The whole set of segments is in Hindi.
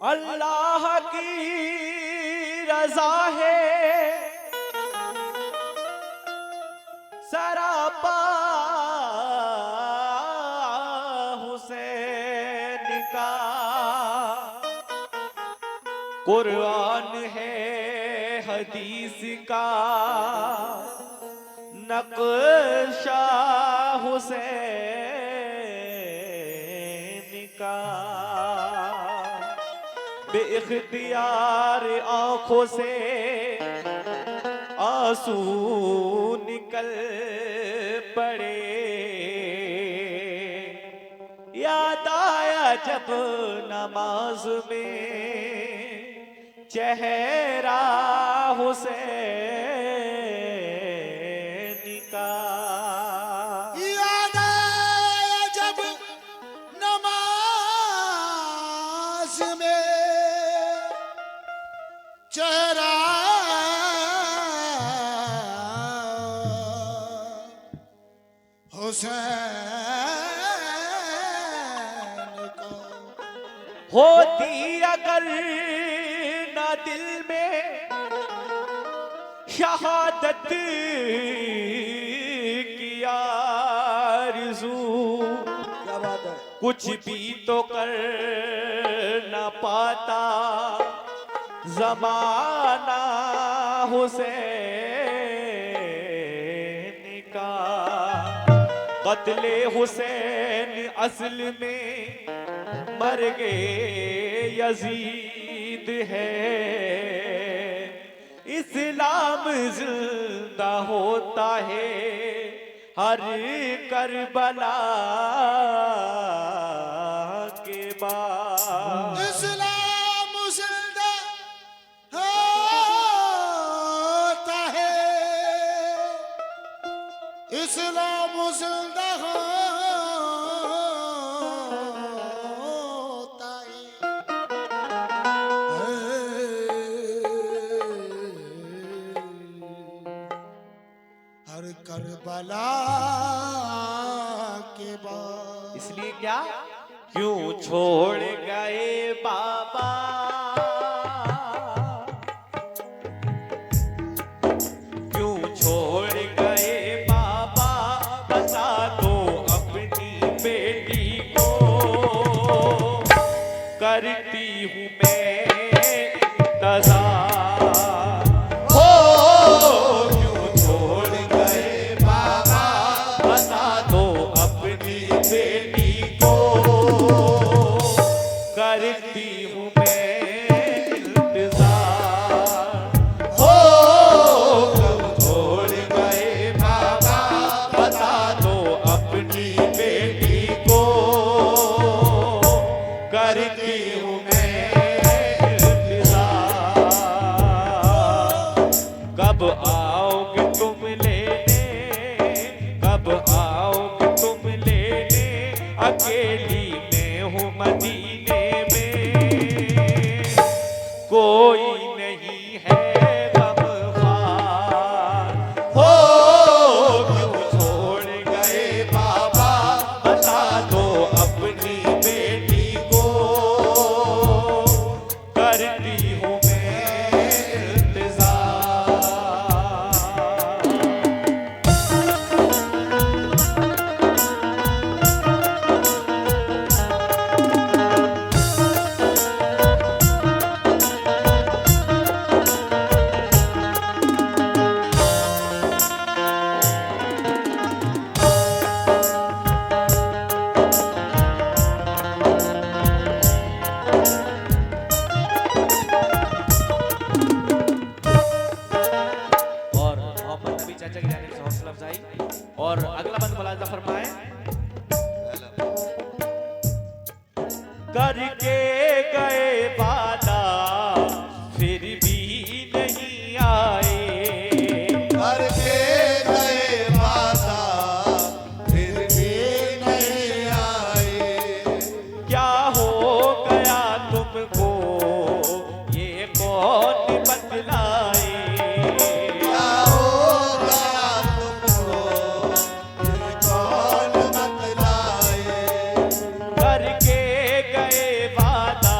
अल्लाह की रजा है सरापा हुसैन का। कुरान है हदीस का नक्शा हुसैन का। बेइख्तियार आंखों से आंसू निकल पड़े। याद आया जब नमाज में चेहरा हुसैन का। याद आया जब नमाज में चेहरा हुसैन का। होती अगर ना दिल में शहादत की आरज़ू, क्या बात है। कुछ भी तो कर ना पाता जमाना हुसैन का। कत्ले हुसैन असल में मर्गे यजीद है। इस्लाम जिंदा होता है हर करबला के बाद। इस्लाम जिंदा होता है, इस्लाम जिंदा होता है। हर करबला के बाद। इसलिए क्या क्यों छोड़ गए बाबा, क्यों छोड़ गए बाबा, बता दो अपनी बेटी को। करती हूँ मैं इंतजार, हो क्यों छोड़ गए बाबा, बता दो अपनी बेटी को। करती हूँ मैं इंतजार, हो कब छोड़ गए बाबा, बता दो अपनी बेटी को। करती हूँ मैं इंतजार, कब आओगे तुम लेने, कब आओगे तुम लेने। अकेली मैं हूँ मदीने में, कोई नहीं है गमख्वार। हो क्यों छोड़ गए बाबा, बता दो अपनी बेटी को। करती हूँ मैं इंतजार। और मोहम्मद नबी चाचा की जानिब से हौसला अफजाई। और अगला बंद मुलाजा फरमाए। करके गए वादा फिर भी नहीं आए, करके गए वादा फिर भी नहीं आए। क्या हो गया तुमको ये कौन बतलाए। क्या हो गया तुमको ये कौन बतलाए। करके गए वादा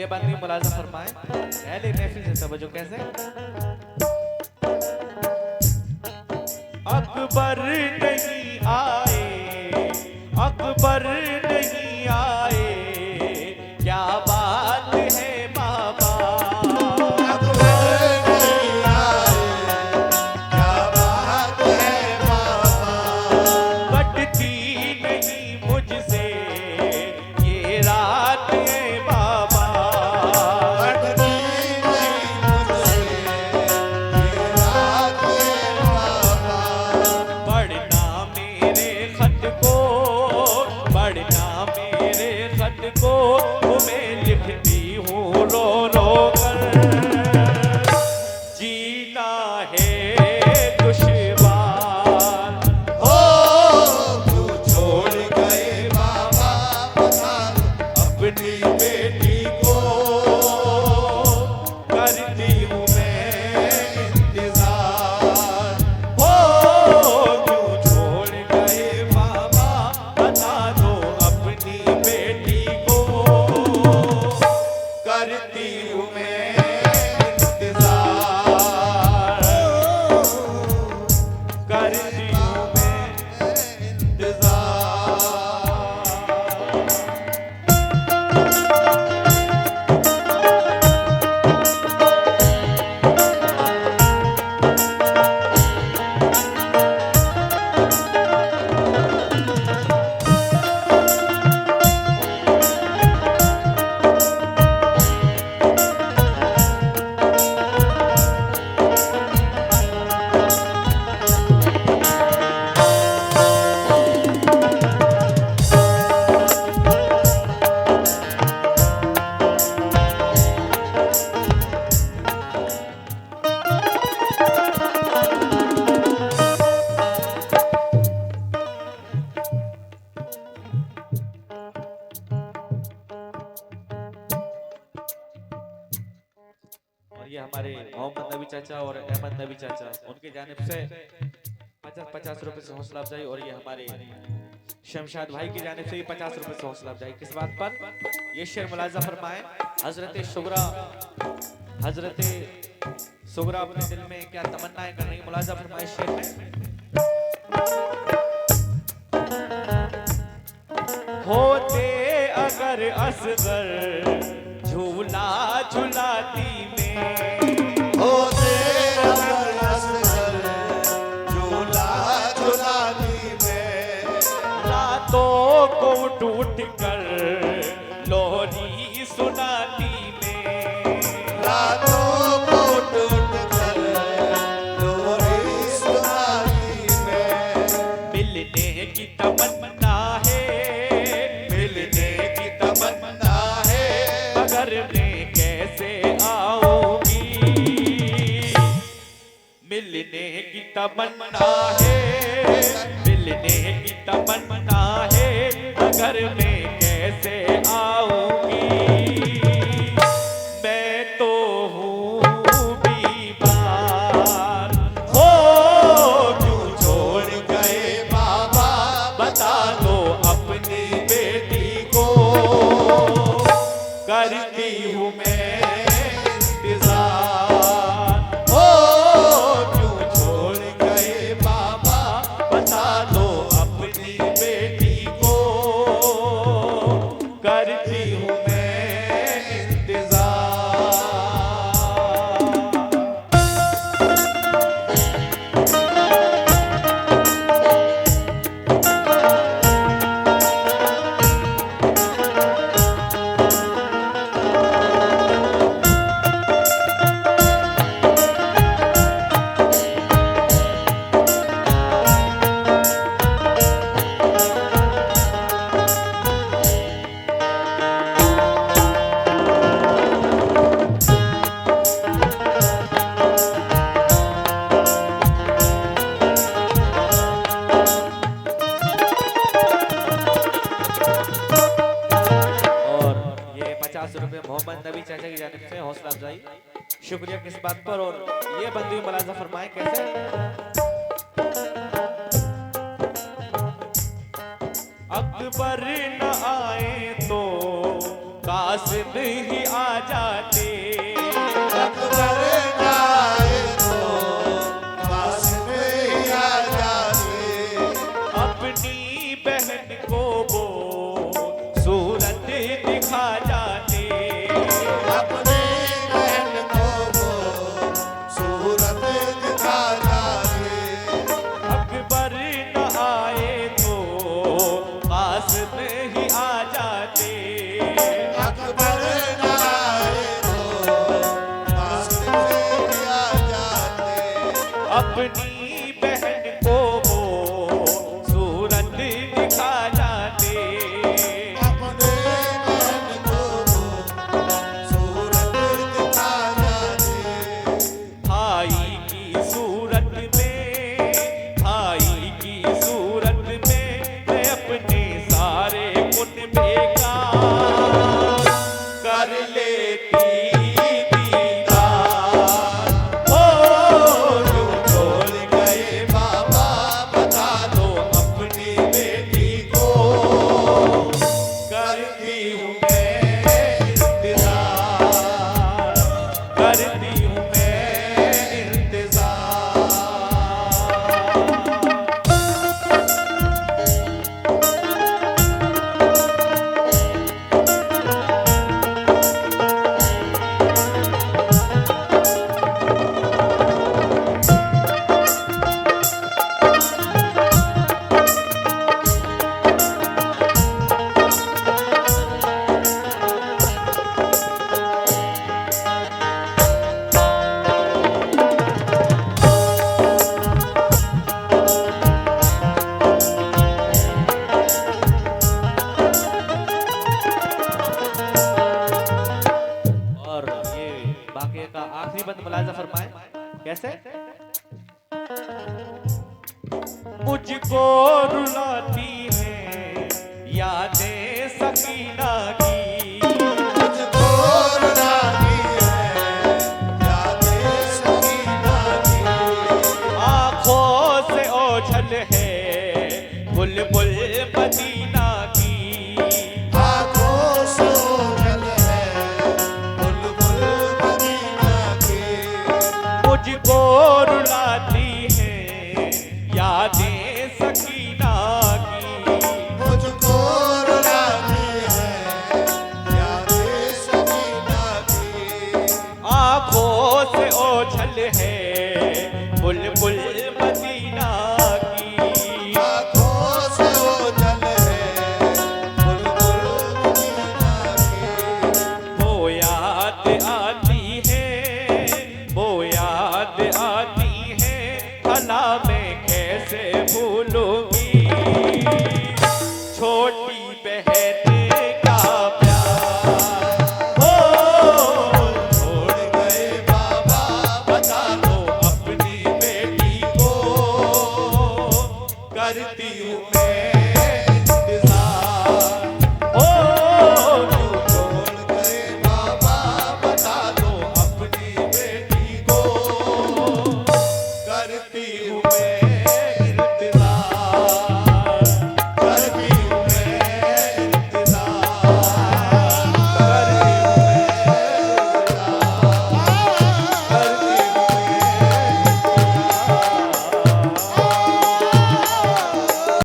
ये बंदी मुलाजा फरमाए पहले महफिल से तवज्जो कैसे। अकबर नहीं आए, अकबर नहीं आए, क्या बात है बाबा। ये हमारे मोहम्मद नबी चाचा और अहमद नबी चाचा उनकी जानिब से 50-50 रुपए से हौसला अफजाई, और ये हमारे शमशाद भाई की जानिब से 50 रुपए से हौसला अफजाई। किस बात पर? ये शेर मुलाजा फरमाए। हजरत सुगरा अपने दिल में क्या तमन्नाएं कर रही है, मुलाजा फरमाए शेर में। होते अगर असगर झूला झुलाती में, होते अगर असगर झूला झुलाती में, रातों को टूट कर लोरी सुनाती में, रातों को टूट कर लोरी सुनाती में, मिलने की तमन्ना है, मिलने की तमन्ना है, मगर मैं कैसे आऊंगी। मिलने की तमन्ना है, मिलने की तमन्ना है, मगर मैं कैसे आऊंगी। मैं तो हूँ बीमार, हो क्यों छोड़ गए बाबा, बता दो अपनी बेटी को, करती हूँ मैं इंतजार। हो क्यों छोड़ गए बाबा, बता दो अपनी बेटी को, करती हूँ मैं इंतजार। मोहम्मद नबी चाचा की जानिब से हौसला अफजाई, शुक्रिया किस बात पर। और ये बंदी मुलाजा फरमाए कैसे। अकबर न आए तो काश पास नहीं आ जाते। अकबर जाए तो पास में आ जाते। अपनी बहन को वो सूरत दिखा जाते। अपने बहन को वो सूरत दिखा जाते। अकबर न आए तो पास नहीं आ जाते। अकबर आए तो पास में आ जाते। अपनी बहन को वो सूरत दिखा जाते। अपने बहन को वो सूरत दिखा जाते। भाई की सूरत में, भाई की सूरत में मैं अपने सारे गुण बेकार कर लेती दीदार। ओ क्यों छोड़ गए बाबा बता दो अपनी बेटी को। करती हूँ मैं इंतजार, करती हूँ मैं इंतजार। और ये वाक़े का आखिरी बंद मुलाजा फरमाए कैसे? मुझको रुलाती है यादें सकीना की। मुझको रुलाती है यादें सकीना की। आँखों से ओझल है बुलबुल मदीना की। आँखों से ओझल है बुलबुल मदीना की। मुझको रुलाती है यादें सकीना की। मुझको रुलाती है यादें सकीना की। आँखों से ओझल है बुलबुल मदीना की। आँखों से ओझल है बुलबुल मदीना की। वो याद आती है, वो याद आती है, भला मैं कैसे भूलूं